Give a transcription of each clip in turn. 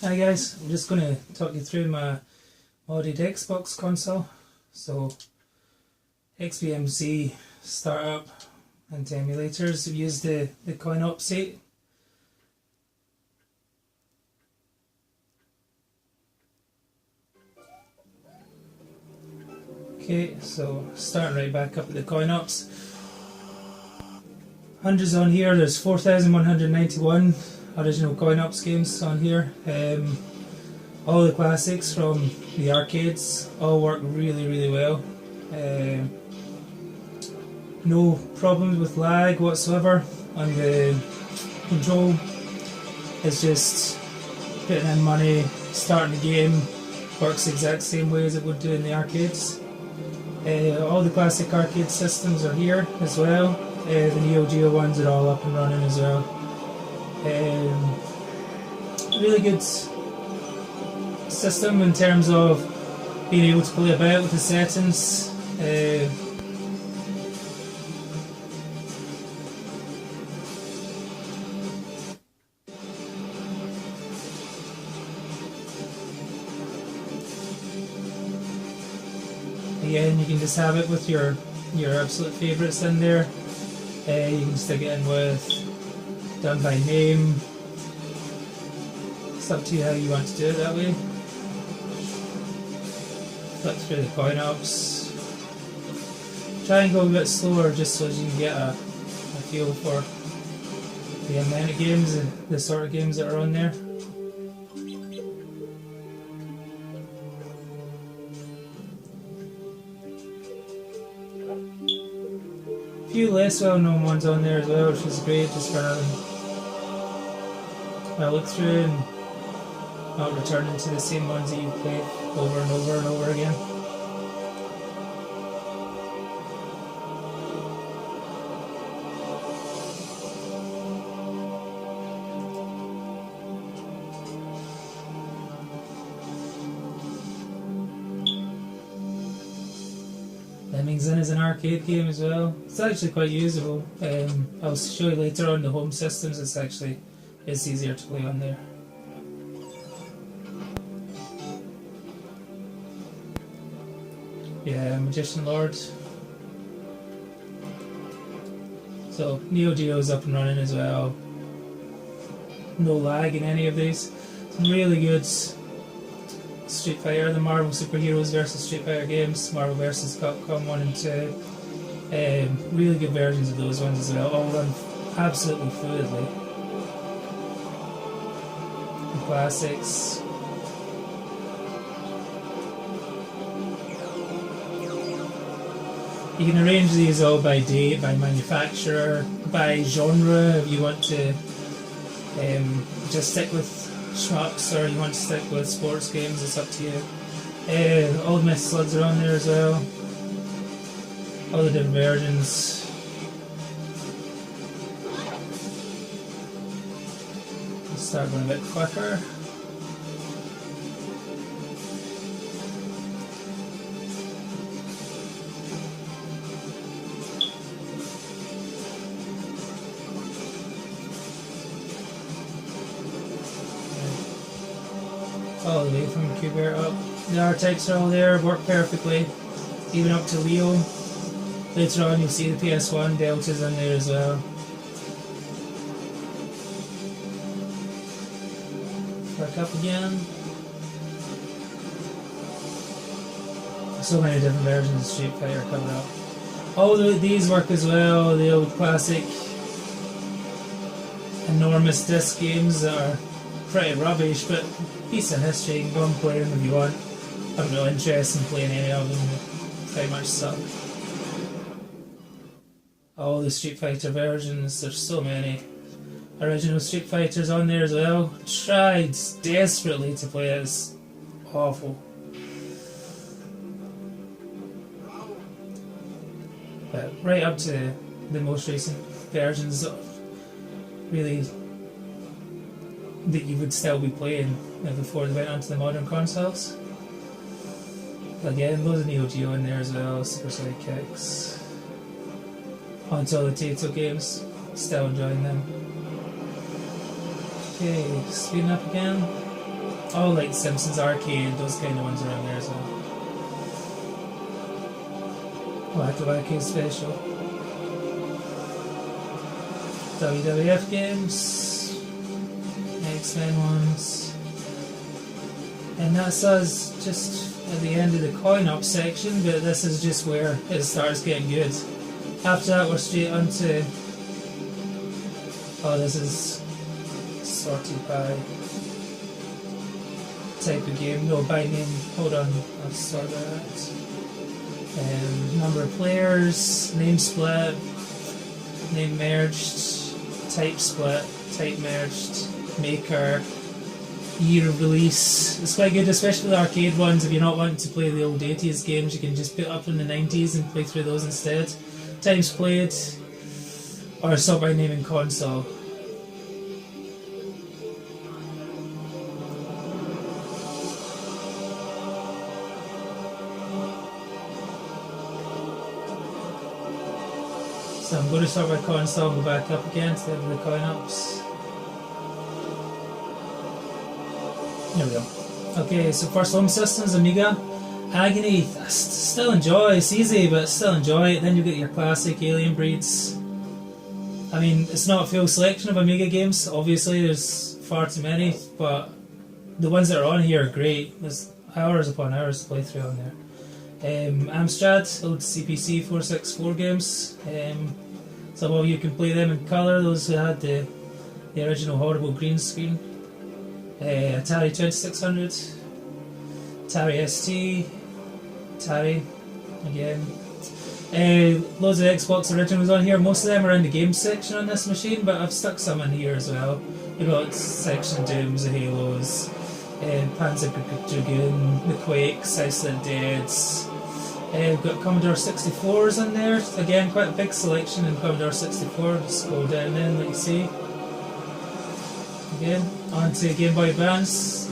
Hi guys, I'm just going to talk you through my modded Xbox console. So XBMC startup and emulators. I've used the coinops8. Okay, so starting right back up at the coinops. Hundreds on here, there's 4,191 original coinops games on here. All the classics from the arcades all work really well. No problems with lag whatsoever on the control. It's just putting in money, starting the game, works the exact same way as it would do in the arcades. All the classic arcade systems are here as well. The Neo Geo ones are all up and running as well. Really good system in terms of being able to play about with the settings. Again, you can just have it with your absolute favourites in there. You can stick it in with done by name. It's up to you how you want to do it that way. Flip through the coinops. Try and go a bit slower just so you can get a feel for the amount of games and the sort of games that are on there. A few less well known ones on there as well, which is great, just for I look through and not returning to the same ones that you play over and over and over again. Lemmings is an arcade game as well. It's actually quite usable. I'll show you later on the home systems. It's easier to play on there. Yeah, Magician Lord. So Neo Geo is up and running as well. No lag in any of these. Some really good Street Fighter, the Marvel Superheroes versus Street Fighter games, Marvel vs. Capcom 1 and 2. Really good versions of those ones as well, all run absolutely fluidly. The classics. You can arrange these all by date, by manufacturer, by genre, if you want to just stick with shmups or you want to stick with sports games, it's up to you. All the Myth Slugs are on there as well. All the different versions. Let's start going a bit quicker. All the way from Cubear up. The R-Types are all there, work perfectly, even up to Leo. Later on you'll see the PS1 Deltas in there as well. Back up again. So many different versions of Street Fighter coming up. All these work as well, the old classic enormous disc games that are pretty rubbish, but piece of history. You can go and play them if you want. I have no interest in playing any of them, they pretty much suck. All the Street Fighter versions, there's so many original Street Fighters on there as well. Tried desperately to play it, it's awful. But right up to the most recent versions of really that you would still be playing before they went onto the modern consoles. Again, loads of Neo Geo in there as well, Super Sidekicks. Onto all the Tato games, still enjoying them. Okay, speeding up again. all like Simpsons Arcade, those kind of ones are on there as well. Wacky Special. WWF games, X-Men ones, and that's us just at the end of the coin-op section, but this is just where it starts getting good. After that we're straight onto, oh, this is sorted by type of game, no, by name, hold on, I'll sort that out. Number of players, name split, name merged, type split, type merged, maker, year of release. It's quite good, especially the arcade ones. If you're not wanting to play the old 80s games, you can just put up in the 90s and play through those instead. Times played, or sort by name and console. So I'm going to start by console and go back up again to the coin-ops. There we go. Okay, so first home systems, Amiga. Agony, I still enjoy, it's easy but still enjoy it. Then you get your classic Alien Breeds. I mean, it's not a full selection of Amiga games, obviously there's far too many, but the ones that are on here are great. There's hours upon hours to play through on there. Amstrad, old CPC 464 games. Some of you can play them in colour, those who had the original horrible green screen. Atari 2600, Atari ST, Atari again. Loads of Xbox originals on here. Most of them are in the games section on this machine, but I've stuck some in here as well. You've got Section Dooms, the Halos, Panzer Dragoon, the Quakes, Iceland Deads. We've got Commodore 64s in there. Again, quite a big selection in Commodore 64. Just scroll down in, like you see. Again, on to Game Boy Advance.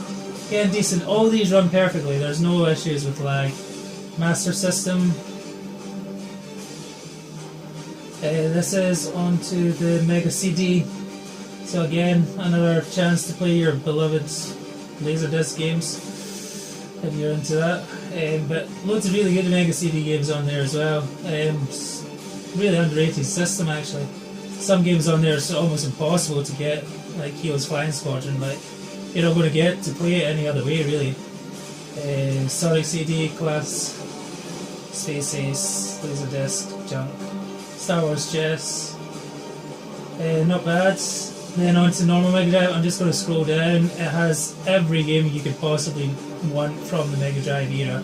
Again, decent. All these run perfectly. There's no issues with lag. Master System. This is onto the Mega CD. So again, another chance to play your beloved Laserdisc games if you're into that. But loads of really good Mega CD games on there as well. Really underrated system actually. Some games on there are almost impossible to get, like Keel's Flying Squadron. Like, you're not going to get to play it any other way really. Sonic CD, Class, Space Ace, Laserdisc, Junk, Star Wars Chess. Not bad. Then on to normal Mega Drive. I'm just going to scroll down. It has every game you could possibly want from the Mega Drive era.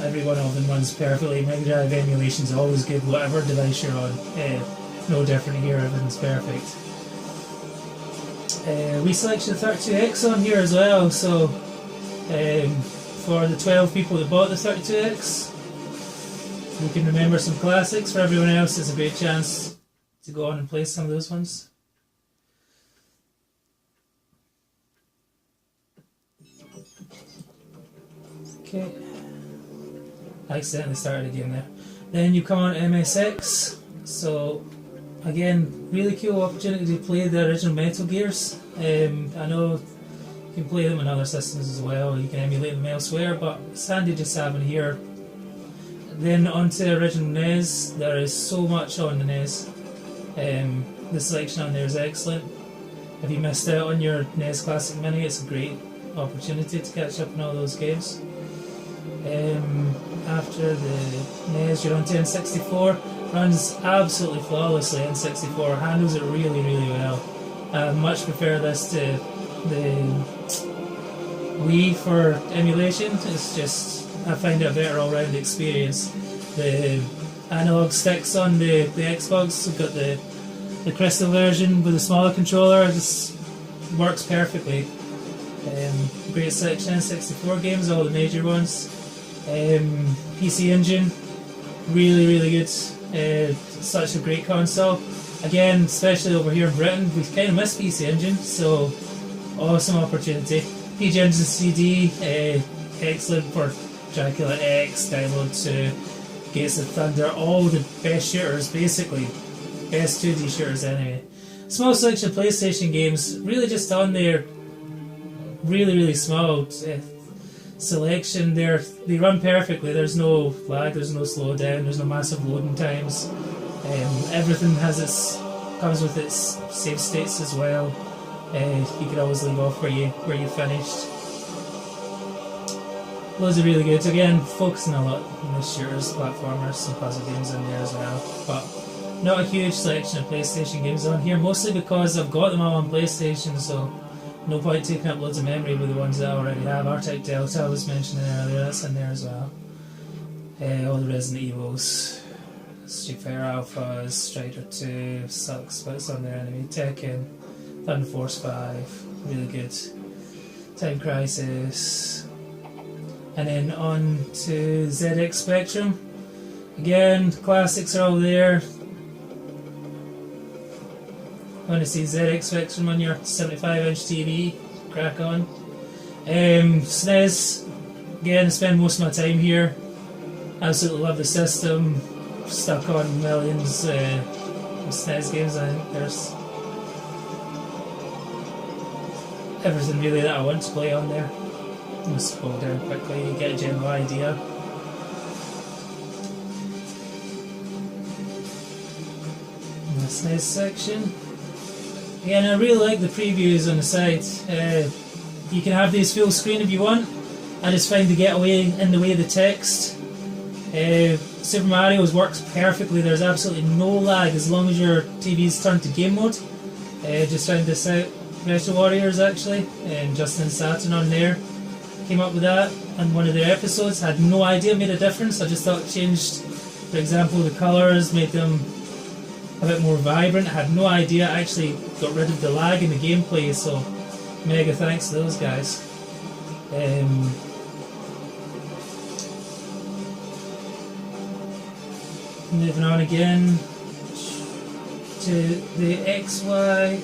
Every one of them runs perfectly. Mega Drive emulation is always good, whatever device you're on. No different here, everything's perfect. We selected the 32X on here as well, so for the 12 people that bought the 32X, we can remember some classics. For everyone else, it's a great chance to go on and play some of those ones. Okay, I accidentally started a game there. Then you come on to MSX, so again, really cool opportunity to play the original Metal Gears. I know you can play them on other systems as well, you can emulate them elsewhere, but it's handy just having here. Then onto original NES, there is so much on the NES. The selection on there is excellent. If you missed out on your NES Classic Mini, it's a great opportunity to catch up on all those games. After the NES, you're on to N64. Runs absolutely flawlessly. N64 handles it really, really well. I much prefer this to the Wii for emulation. It's just, I find it a better all-round experience. The analog sticks on the Xbox, we've got the crystal version with a smaller controller, it just works perfectly. Great selection of 64 games, all the major ones. PC Engine, really, really good. Such a great console. Again, especially over here in Britain, we kind of miss PC Engine, so awesome opportunity. PG Engine CD, excellent for Dracula X, Download 2, Gates of Thunder, all the best shooters basically. Best 2D shooters anyway. Small selection of PlayStation games, really just on there really small selection. They run perfectly. There's no lag, there's no slowdown, there's no massive loading times. Everything comes with its save states as well. You could always leave off where you finished. Loads of really good. Again, focusing a lot on the shooters, platformers, some puzzle games in there as well. But not a huge selection of PlayStation games on here, mostly because I've got them all on PlayStation, so no point taking up loads of memory with the ones that I already have. R-Type Delta I was mentioning earlier, that's in there as well. All the Resident Evils, Street Fighter Alphas, Strider 2, sucks, but it's on there anyway. Tekken, Thunder Force 5, really good. Time Crisis. And then on to ZX Spectrum. Again, classics are all there. Want to see ZX Spectrum on your 75-inch TV? Crack on. SNES. Again, I spend most of my time here. Absolutely love the system. Stuck on millions of SNES games. I think there's everything really that I want to play on there. I'll scroll down quickly, you get a general idea. In the SNES section. Again, I really like the previews on the side. You can have these full screen if you want. I just find they get away in the way of the text. Super Mario's works perfectly. There's absolutely no lag as long as your TV's turned to game mode. Just found this out. Retro Warriors actually, Justin Saturn on there came up with that on one of their episodes. Had no idea it made a difference. I just thought it changed, for example, the colours, made them a bit more vibrant. I had no idea. I actually got rid of the lag in the gameplay, so mega thanks to those guys. Moving on again to the XY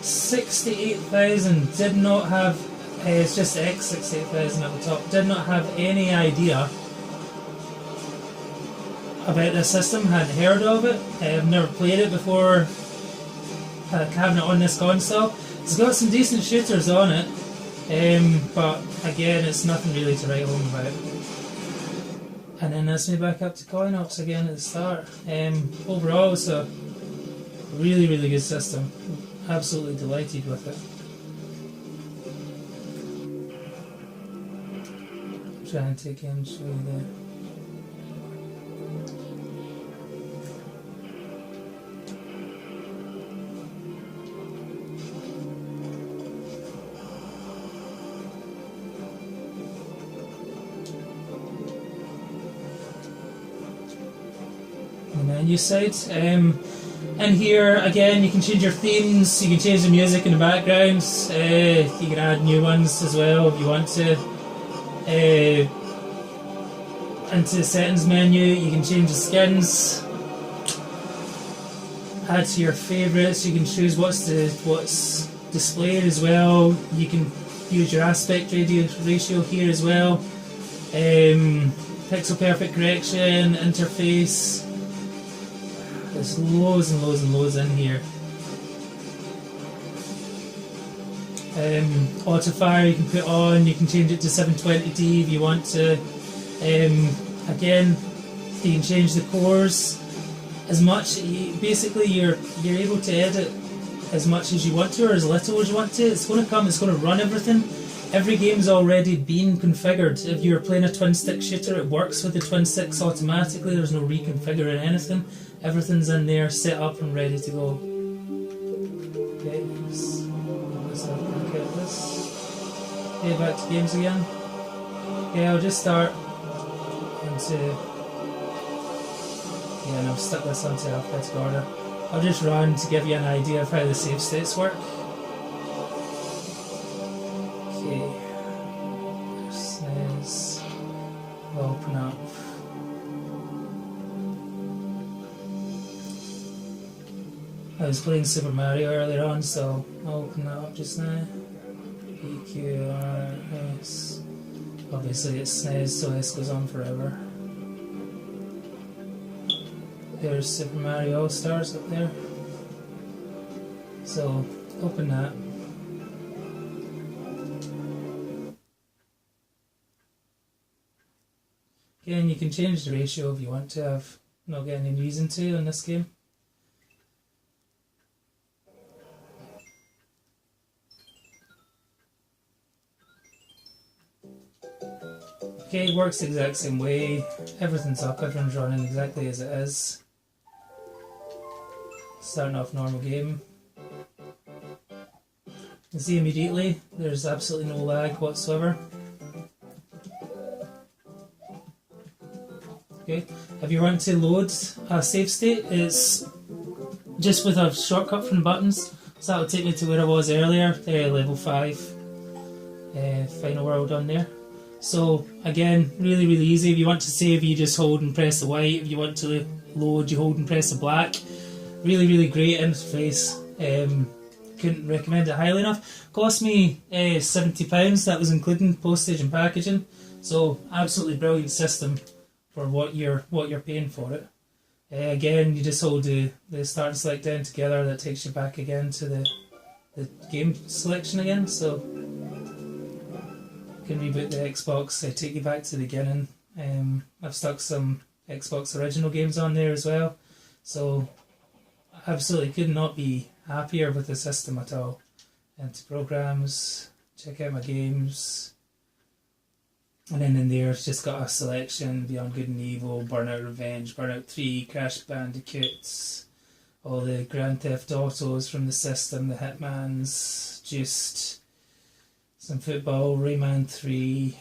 68,000. Did not have, it's just the X 68,000 at the top. Did not have any idea about this system, hadn't heard of it, I've never played it before having it on this console. It's got some decent shooters on it, but again it's nothing really to write home about. And then that's me back up to coinops again at the start. Overall it's a really good system, absolutely delighted with it. Try and take in, show you there. Menu side. In here again you can change your themes, you can change the music in the backgrounds, you can add new ones as well if you want to. Into the settings menu you can change the skins, add to your favourites, you can choose what's displayed as well. You can use your aspect ratio here as well, pixel perfect correction, interface. There's loads and loads in here. Auto fire you can put on, you can change it to 720D if you want to. Again, you can change the cores as much. Basically, you're able to edit as much as you want to or as little as you want to. It's going to run everything. Every game's already been configured. If you're playing a twin stick shooter, it works with the twin sticks automatically. There's no reconfiguring anything. Everything's in there, set up and ready to go. Okay, let's have a look at this. Okay, back to games again. Okay, I'll just start into. Yeah, and I've stuck this onto alphabetical order. I'll just run to give you an idea of how the save states work. Okay, SNES. We'll open up. I was playing Super Mario earlier on, so I'll open that up just now. PQRS. Obviously it's SNES, so this goes on forever. There's Super Mario All-Stars up there. So open that. Again, you can change the ratio if you want to. I've not got any reason to in this game. Okay, works the exact same way. Everything's up, everyone's running exactly as it is. Starting off normal game. You can see immediately there's absolutely no lag whatsoever. Okay, if you want to load a save state, it's just with a shortcut from the buttons. So that will take me to where I was earlier, level 5, final world on there. So again, really easy. If you want to save, you just hold and press the white. If you want to load, you hold and press the black. Really great interface. Couldn't recommend it highly enough. Cost me £70. That was including postage and packaging. So absolutely brilliant system for what you're paying for it. Again, you just hold the start and select down together. That takes you back again to the game selection again. So can reboot the Xbox, take you back to the beginning. I've stuck some Xbox original games on there as well, so absolutely could not be happier with the system at all. Into programs, check out my games, and then in there it's just got a selection: Beyond Good and Evil, Burnout Revenge, Burnout 3, Crash Bandicoots, all the Grand Theft Autos from the system, the Hitmans, just some football, Rayman 3,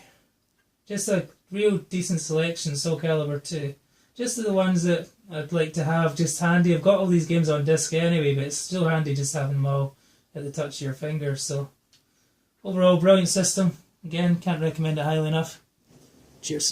just a real decent selection. Soul Calibur 2, just the ones that I'd like to have just handy. I've got all these games on disc anyway, but it's still handy just having them all at the touch of your fingers. So overall, brilliant system. Again, can't recommend it highly enough. Cheers.